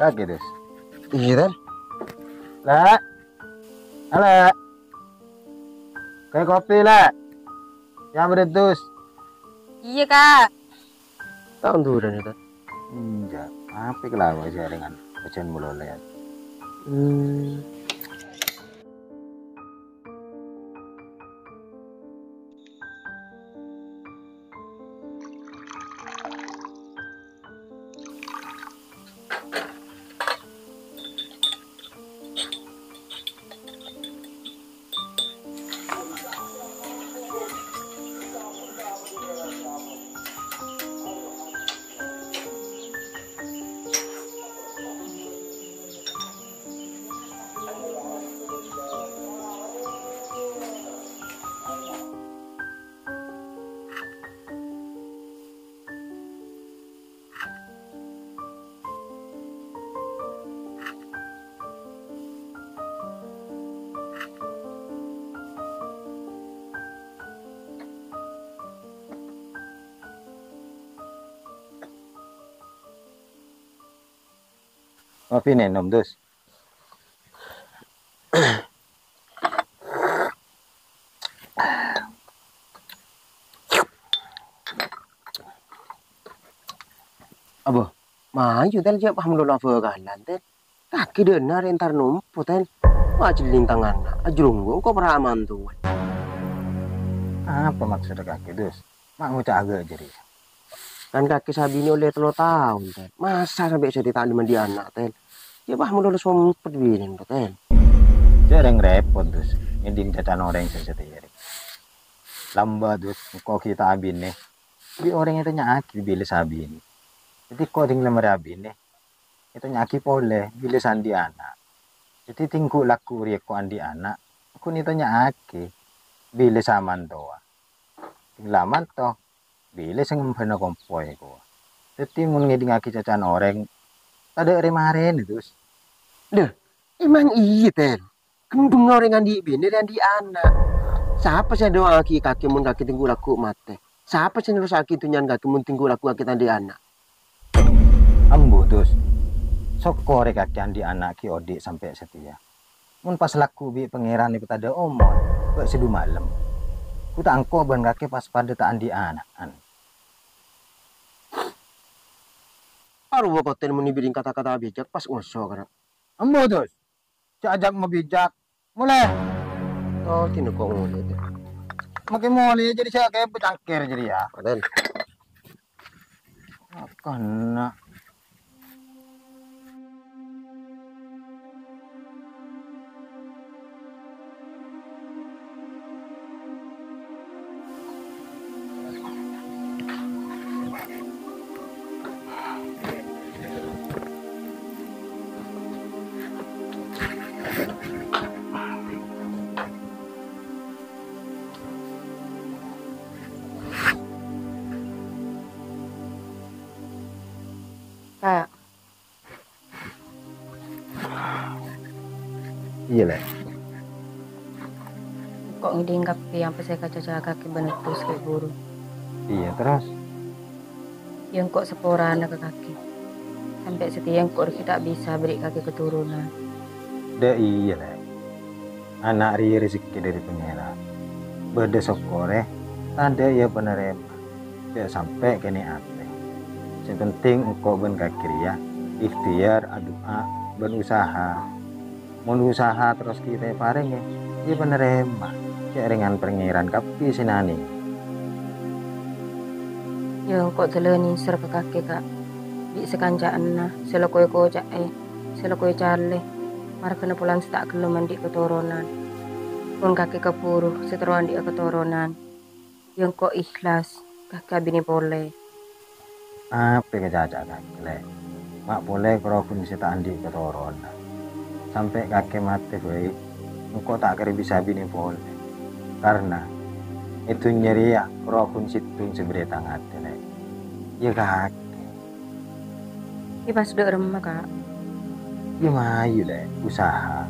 Kaki dus. Iya kan? Lah. Halo. Kayak kopi lah. Yang berdus. Iya kak. Tahun tuh udah nih kan? Enggak. Apa kelawa aja dengan bacaan mulu lihat. Kopi nih nom dus. Abo, maju tel siap paham lo lava kalan tel. Kaki dia nari entar numput tel. Wajib lintangan, ajrunggu kok peraman tuh. Apa maksud kaki dus? Mak ngucap agak jadi. Kan kaki sabi ini oleh 3 tahun tel. Masa sampai saya ditaklim di anak tel. Ya paham lo sumpet binin tel. Jarang repot dus. Ngedin cacan orang sesetir. Lambat dus. Kok kita abin nih. Di orang itu nyaki bila sabin. Jadi kok tinggal merabin nih. Itu nyaki pole. Bila sandi anak. Jadi tinggu laku riak ko andi anak. Aku nito nyaki. Bila saman toa. Tinglaman toh. Bila sengempen kompoy ko. Jadi mun ngedin ngaki cacan orang. Ada remaren itu. Deh, emang iya tel. Kembung orang andi bini dan di anak. Siapa sih doa kaki mun kaki tinggu laku mate? Siapa sih terus kaki tunyan kaki mun tinggu laku kaki tadi anak? Ambo dus. Sokore kaki andi anak ki odik sampai setia. Mun pas laku bi pangeran itu ada omon. Bak sedu malam. Ku tak angko ban kaki pas pada tak andi anak. Paru wakoten mun ibiring kata-kata bijak pas ngosok kan. Ambo dus. Cak ajak mau bijak. Mulai. Oh, tinukok ngulit. Makin mulai jadi saya kayak pecangkir jadi ya. Paden. Karena Kak. iya lah. Kok ngiding kapi yang pas saya kaca kaki benetus kayak buru. Iya terus. Yang kok sepora anak ke kaki. Sampai setiap kok kita bisa beri kaki keturunan. Dah iya lah. Anak ri rezeki dari pangeran. Beda sokore. Tanda ya penerima. Tidak sampai kene ate. Yang penting engkau ben kakiria, ikhtiar, doa, ben usaha. Mun usaha terus kita pareng ya, dia penerima. Cek ringan pengiran kapi sinani. Ya kok teleni ser ke kaki kak. Di sekancaan nah, selokoi kocak selokoi cale. Mar kena pulang setak gelem mandi keturunan. Pun kaki kepuru seteruan di keturunan. Yang kok ikhlas, kaki bini boleh. Apa kejaja kaki le? Mak boleh kerokun sita andi ketoron. Sampai kaki mati gue, engkau tak kira bisa bini boleh. Karena itu nyeri ya kerokun situng seberi tangat le. Ya kaki. Ini pas udah remah kak. Ya mayu le, usaha.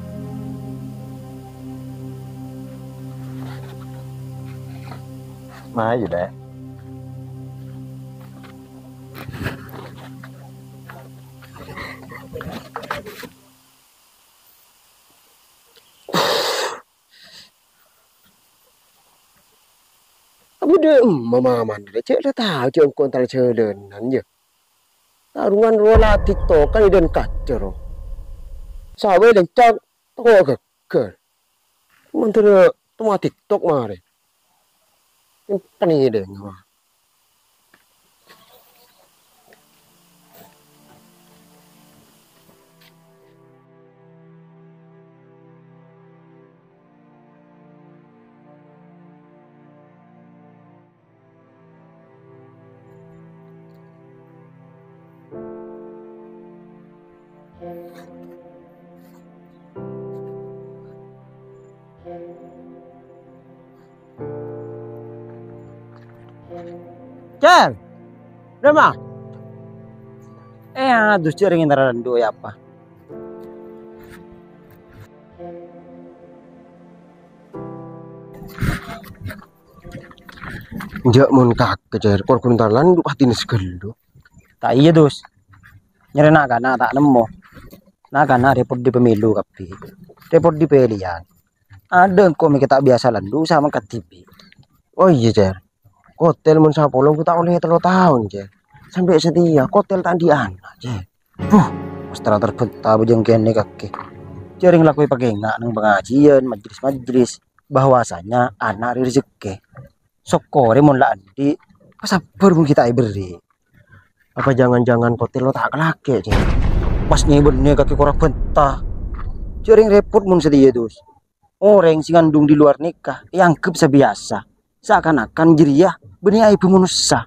Mayu le. Tapi dia mama dia cek dah tahu cek kau antara celen nanya. Tarungan rola TikTok kan iden kacau. Sawe dan cak toko ke. Mentera tuma TikTok mare. Ini deh ngah. Cer, Rama. Aduh cering interaran doi apa? Jak mun kak kejar kor kuntalan du pati nesgelu. Tak iya dus. Nyari naga tak nemu. Naga repot di pemilu kapi. Repot di pilihan. Ada komik tak biasa landu sama KTP. Oh iya cer. Hotel mun sapolong ku tak oleh 3 tahun cer. Sampai setia hotel tak di anak cer. Setelah terbentah bujeng kene kaki. Jaring lakui pakai nggak nang pengajian majlis bahwasanya anak rezeki. Sokore mun lah andi pasabar mun kita beri. Apa jangan-jangan hotel lo tak kelake cer. Pas nyebutnya kaki kurang bentah. Jaring repot mun sedia dus. Orang sing ngandung di luar nikah yang kep sebiasa. Seakan-akan jeriah benih ibu manusia.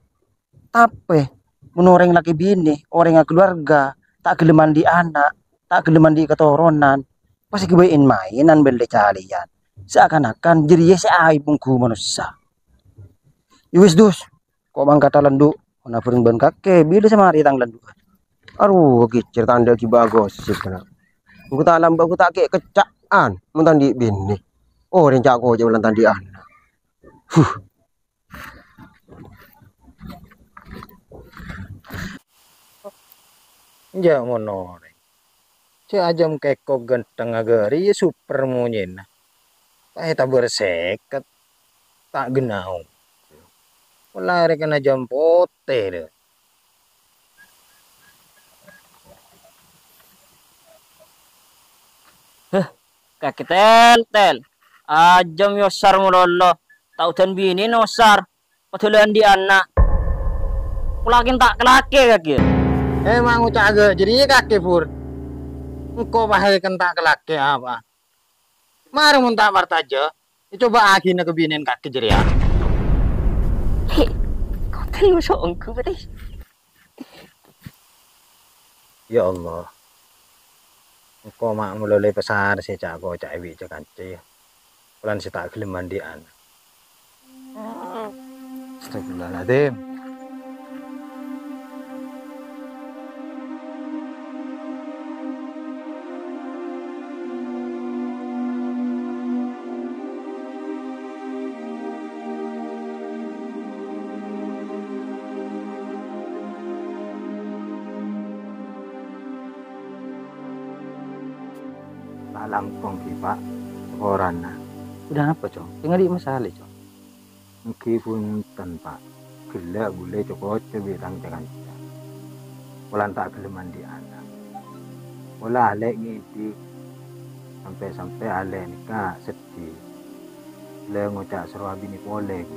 Tapi menoreng laki bini, orang yang keluarga, tak geleman di anak, tak geleman di ketoronan, pasti kebain mainan beli calian. Seakan-akan jeriah si ibu manusia. Iwis dus, kok bang kata lendu, mana pering ban kakek, bila sama hari tang lendu. Aduh kicir tanda ki bagus sih kena. Aku tak lambat aku tak kek kecaan mentan di bini. Oh rencak ko je ulan tandi anak. Ya monoreng. Si ajam keko genteng agari super munyin. Tak berseket, tak genau. Lari kena jam pote deh. Kaki tel. Ajam yosar mulolo. Tau dan bini nosar. Patulan di anak. Kulakin tak kelake kaki. Emang ucap agak jadi kaki pur. Engkau bahaya tak kelake apa? Mari muntah martaja. Coba akhirnya kebinin kaki jadi ya. Kau tel songku berarti. Ya Allah. Engkau mak mulai besar si cak kau cak iwi cak kanci. Pelan si tak gelem mandian. Astagfirullahaladzim. Lampung ki pak Korana udah apa cong tinggal di masalah cong meskipun tanpa gila boleh coba bilang jangan pulang tak geleman di anak pola alek ngidi sampai alek nikah sedih le ngocak seru abini boleh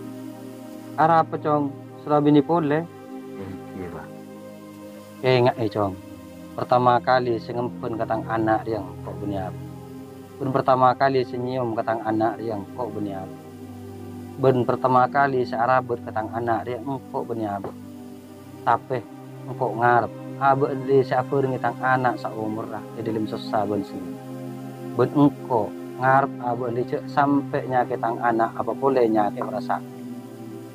arah apa cong seru abini boleh iki pak enggak cong pertama kali sengempun katang anak yang kok benyap ben pertama kali senyum katang anak yang kok benyap ben pertama kali searabut katang anak yang kok benyap tapi kok ngarep abe di seafer ngetang anak saumur lah di dalam susah ben sini ben engko ngarep abe di sampai nyakitang anak apa boleh nyakit merasa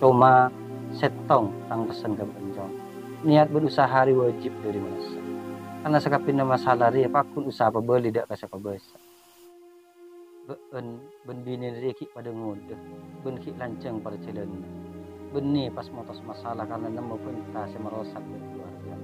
cuma setong tang pesen ke benjong niat berusaha wajib dari manusia karena sekapin masalah dia pakun usaha pebeli dak kasih pebesa ben bini reki pada ngode ben ki lanceng pada celen beni pas motos masalah karena nemu pentah si merosak keluarga